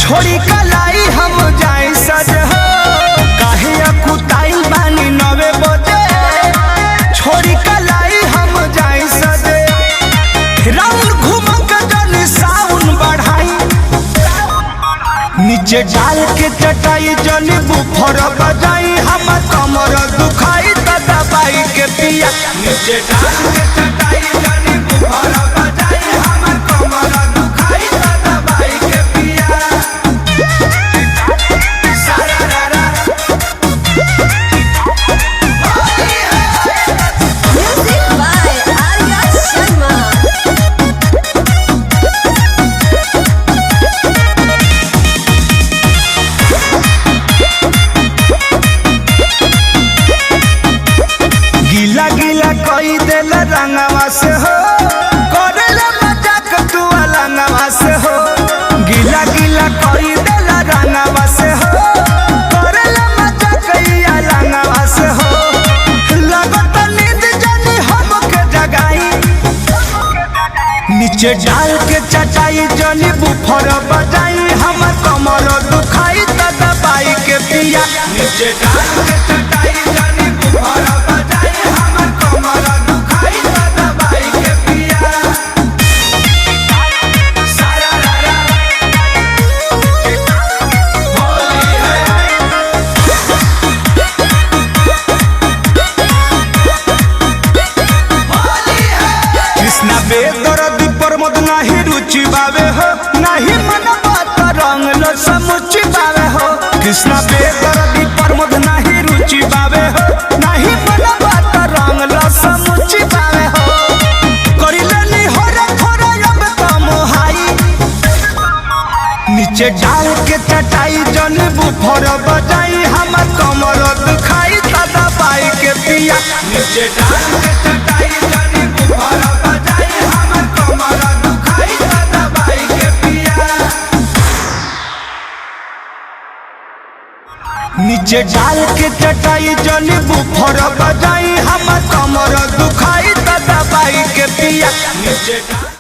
छोड़ी कलाई हम जाए सज हो, काहे अकुताइल बानी 9 बजे। छोड़ी कलाई हम जाए सज, राउंड घूम के जन साउंड बढ़ाई। नीचे डाल के चटाई जन बुफर बजाई, हम कमर दुखाई त दबाई के पिया। नीचे डाल के चटाई जन बुफर बजाई, हम कमर दुखाई त दबाई के पिया। गीला गीला कोई दिल रंगवा से हो, करेला मजाक तू अलंगवा से हो। गीला गीला कोई दिल रंगवा से हो, करेला मजाक अलंगवा से हो। लगत नींद जानी हमके जगाई, नीचे डाल के चटाई जनी बुफर बजाई, हम कमर दुखाई त दबाई के पिया। नीचे डाल के चटाई जनी बुफर बजाई, हम कमर दुखाई त दबाई के पिया। कृष्णा बेदर्दी प्रमोद नाही रुचि बावे हो, नाही मन बात रंग लो समुची बावे हो। कृष्णा बेदर्दी प्रमोद नाही रुचि बावे हो, नाही मन बात रंग लो समुची बावे हो। करिलेनी हो रे थोड़ा अब तो मोहाई, नीचे डाल के चटाई जन बुफर बजाई, हम कमर दुखाई त दबाई के पिया। नीचे डाल के चटाई जन बुफर बजाई, हम कमर दुखाई त दबाई के पिया। नीचे डाल के चटाई जन बुफर बजाई, हम कमर दुखाई त दबाई के पिया। नीचे